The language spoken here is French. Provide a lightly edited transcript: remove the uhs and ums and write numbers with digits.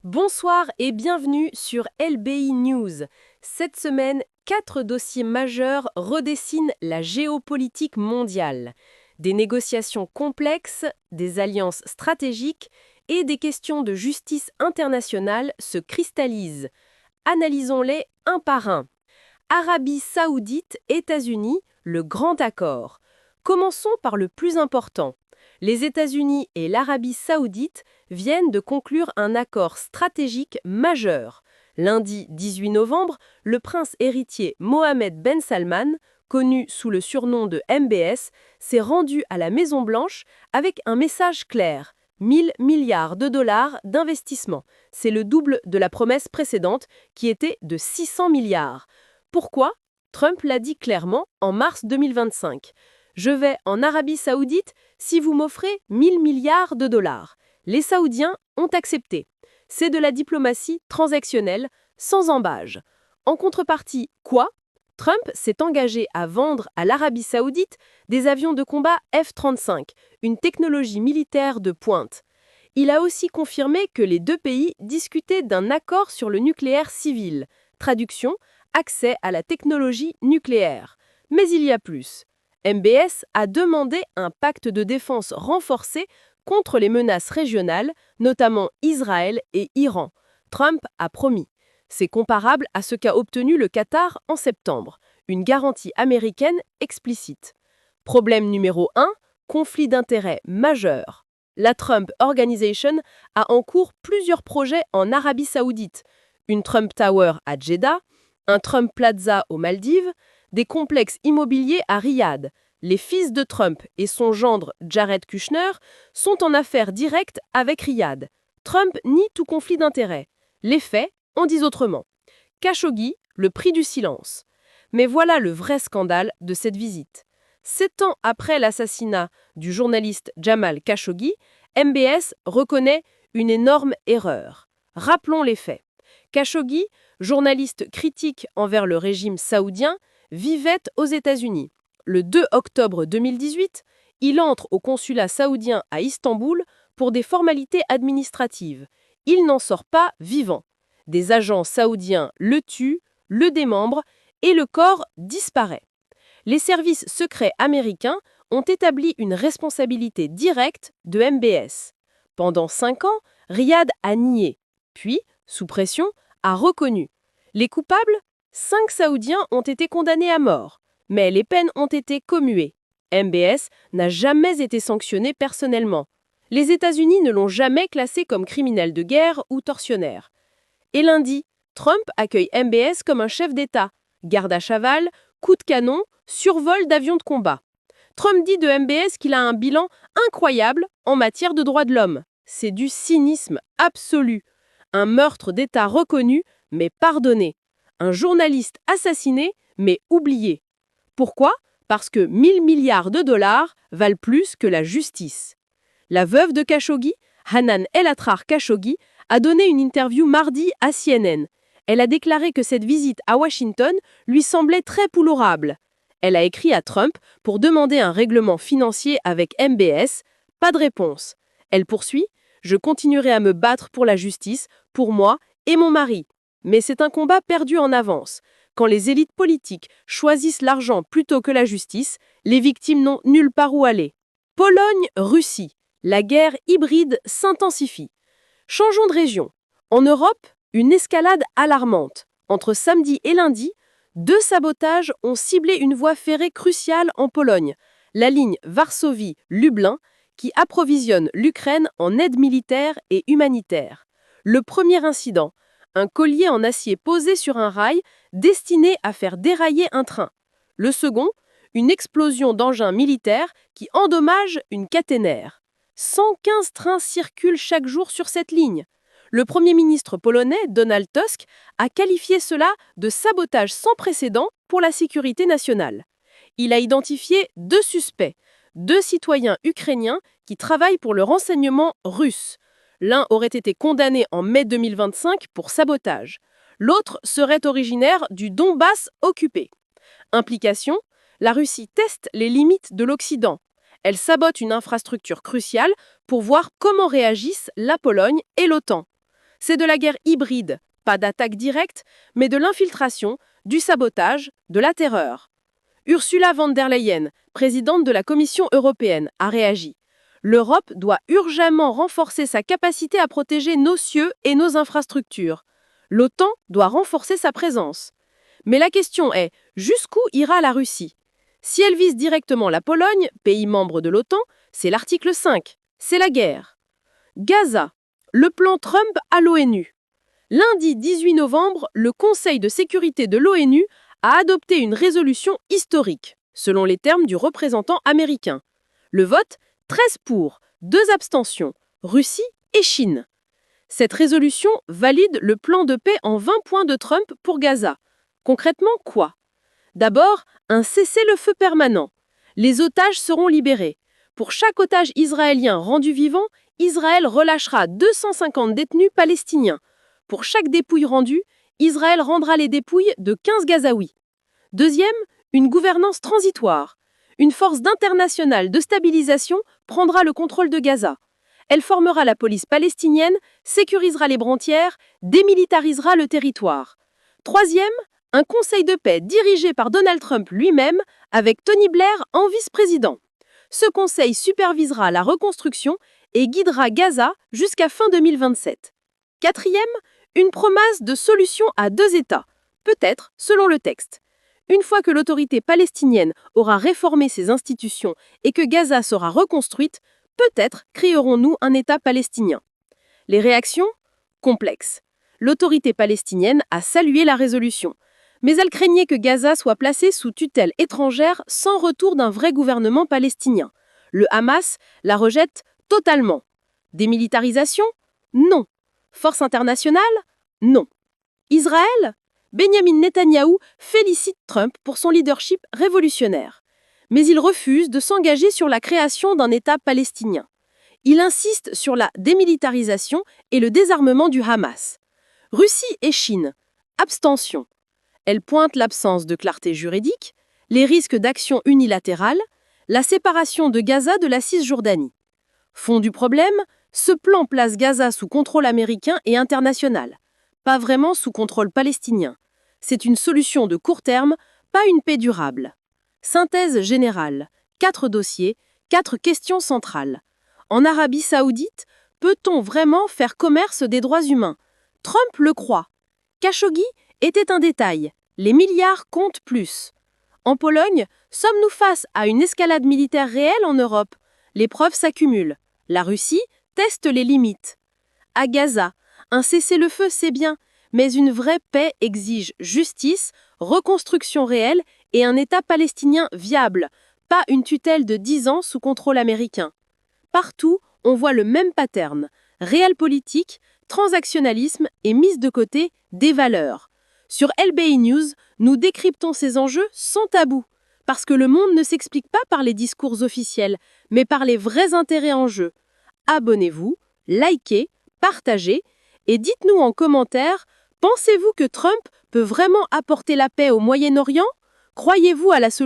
Bonsoir et bienvenue sur LBI News. Cette semaine, 4 dossiers majeurs redessinent la géopolitique mondiale. Des négociations complexes, des alliances stratégiques et des questions de justice internationale se cristallisent. Analysons-les un par un. Arabie Saoudite, États-Unis, le grand accord. Commençons par le plus important. Les États-Unis et l'Arabie Saoudite viennent de conclure un accord stratégique majeur. Lundi 18 novembre, le prince héritier Mohammed Ben Salman, connu sous le surnom de MBS, s'est rendu à la Maison-Blanche avec un message clair. 1000 milliards de dollars d'investissement. C'est le double de la promesse précédente qui était de 600 milliards. Pourquoi ? Trump l'a dit clairement en mars 2025. Je vais en Arabie Saoudite si vous m'offrez 1000 milliards de dollars. Les Saoudiens ont accepté. C'est de la diplomatie transactionnelle, sans embâge. En contrepartie, quoi ? Trump s'est engagé à vendre à l'Arabie Saoudite des avions de combat F-35, une technologie militaire de pointe. Il a aussi confirmé que les deux pays discutaient d'un accord sur le nucléaire civil. Traduction, accès à la technologie nucléaire. Mais il y a plus. MBS a demandé un pacte de défense renforcé contre les menaces régionales, notamment Israël et Iran. Trump a promis. C'est comparable à ce qu'a obtenu le Qatar en septembre, une garantie américaine explicite. Problème numéro 1, conflit d'intérêts majeur. La Trump Organization a en cours plusieurs projets en Arabie Saoudite. Une Trump Tower à Jeddah, un Trump Plaza aux Maldives, des complexes immobiliers à Riyad. Les fils de Trump et son gendre Jared Kushner sont en affaires directes avec Riyad. Trump nie tout conflit d'intérêts. Les faits en disent autrement. Khashoggi, le prix du silence. Mais voilà le vrai scandale de cette visite. 7 ans après l'assassinat du journaliste Jamal Khashoggi, MBS reconnaît une énorme erreur. Rappelons les faits. Khashoggi, journaliste critique envers le régime saoudien, vivait aux États-Unis. Le 2 octobre 2018, il entre au consulat saoudien à Istanbul pour des formalités administratives. Il n'en sort pas vivant. Des agents saoudiens le tuent, le démembrent et le corps disparaît. Les services secrets américains ont établi une responsabilité directe de MBS. Pendant 5 ans, Riyad a nié, puis, sous pression, a reconnu. Les coupables ? 5 Saoudiens ont été condamnés à mort, mais les peines ont été commuées. MBS n'a jamais été sanctionné personnellement. Les États-Unis ne l'ont jamais classé comme criminel de guerre ou tortionnaire. Et lundi, Trump accueille MBS comme un chef d'État. Garde à cheval, coup de canon, survol d'avions de combat. Trump dit de MBS qu'il a un bilan incroyable en matière de droits de l'homme. C'est du cynisme absolu. Un meurtre d'État reconnu, mais pardonné. Un journaliste assassiné, mais oublié. Pourquoi ? Parce que 1000 milliards de dollars valent plus que la justice. La veuve de Khashoggi, Hanan El-Atrar Khashoggi, a donné une interview mardi à CNN. Elle a déclaré que cette visite à Washington lui semblait très poulorable. Elle a écrit à Trump pour demander un règlement financier avec MBS. Pas de réponse. Elle poursuit : « Je continuerai à me battre pour la justice, pour moi et mon mari. Mais c'est un combat perdu en avance. Quand les élites politiques choisissent l'argent plutôt que la justice, les victimes n'ont nulle part où aller. » Pologne-Russie. La guerre hybride s'intensifie. Changeons de région. En Europe, une escalade alarmante. Entre samedi et lundi, 2 sabotages ont ciblé une voie ferrée cruciale en Pologne, la ligne Varsovie-Lublin, qui approvisionne l'Ukraine en aide militaire et humanitaire. Le premier incident, un collier en acier posé sur un rail destiné à faire dérailler un train. Le second, une explosion d'engins militaires qui endommage une caténaire. 115 trains circulent chaque jour sur cette ligne. Le Premier ministre polonais, Donald Tusk, a qualifié cela de sabotage sans précédent pour la sécurité nationale. Il a identifié 2 suspects, 2 citoyens ukrainiens qui travaillent pour le renseignement russe. L'un aurait été condamné en mai 2025 pour sabotage. L'autre serait originaire du Donbass occupé. Implication : la Russie teste les limites de l'Occident. Elle sabote une infrastructure cruciale pour voir comment réagissent la Pologne et l'OTAN. C'est de la guerre hybride, pas d'attaque directe, mais de l'infiltration, du sabotage, de la terreur. Ursula von der Leyen, présidente de la Commission européenne, a réagi. L'Europe doit urgemment renforcer sa capacité à protéger nos cieux et nos infrastructures. L'OTAN doit renforcer sa présence. Mais la question est, jusqu'où ira la Russie? Si elle vise directement la Pologne, pays membre de l'OTAN, c'est l'article 5, c'est la guerre. Gaza, le plan Trump à l'ONU. Lundi 18 novembre, le Conseil de sécurité de l'ONU a adopté une résolution historique, selon les termes du représentant américain. Le vote, 13 pour, 2 abstentions, Russie et Chine. Cette résolution valide le plan de paix en 20 points de Trump pour Gaza. Concrètement, quoi? D'abord, un cessez-le-feu permanent. Les otages seront libérés. Pour chaque otage israélien rendu vivant, Israël relâchera 250 détenus palestiniens. Pour chaque dépouille rendue, Israël rendra les dépouilles de 15 Gazaouis. Deuxième, une gouvernance transitoire. Une force internationale de stabilisation prendra le contrôle de Gaza. Elle formera la police palestinienne, sécurisera les frontières, démilitarisera le territoire. Troisième, un conseil de paix dirigé par Donald Trump lui-même, avec Tony Blair en vice-président. Ce conseil supervisera la reconstruction et guidera Gaza jusqu'à fin 2027. Quatrième, une promesse de solution à 2 États, peut-être selon le texte. Une fois que l'autorité palestinienne aura réformé ses institutions et que Gaza sera reconstruite, peut-être créerons-nous un État palestinien. Les réactions? Complexes. L'autorité palestinienne a salué la résolution, mais elle craignait que Gaza soit placée sous tutelle étrangère sans retour d'un vrai gouvernement palestinien. Le Hamas la rejette totalement. Démilitarisation? Non. Force internationale? Non. Israël? Benjamin Netanyahou félicite Trump pour son leadership révolutionnaire. Mais il refuse de s'engager sur la création d'un État palestinien. Il insiste sur la démilitarisation et le désarmement du Hamas. Russie et Chine. Abstention. Elle pointe l'absence de clarté juridique, les risques d'action unilatérale, la séparation de Gaza de la Cisjordanie. Fond du problème, ce plan place Gaza sous contrôle américain et international, pas vraiment sous contrôle palestinien. C'est une solution de court terme, pas une paix durable. Synthèse générale. 4 dossiers, 4 questions centrales. En Arabie Saoudite, peut-on vraiment faire commerce des droits humains? Trump le croit. Khashoggi était un détail. Les milliards comptent plus. En Pologne, sommes-nous face à une escalade militaire réelle en Europe? Les preuves s'accumulent. La Russie teste les limites. À Gaza, un cessez-le-feu, c'est bien, mais une vraie paix exige justice, reconstruction réelle et un État palestinien viable, pas une tutelle de 10 ans sous contrôle américain. Partout, on voit le même pattern, réel politique, transactionnalisme et mise de côté des valeurs. Sur LBI News, nous décryptons ces enjeux sans tabou, parce que le monde ne s'explique pas par les discours officiels, mais par les vrais intérêts en jeu. Abonnez-vous, likez, partagez et dites-nous en commentaire, pensez-vous que Trump peut vraiment apporter la paix au Moyen-Orient? Croyez-vous à la solution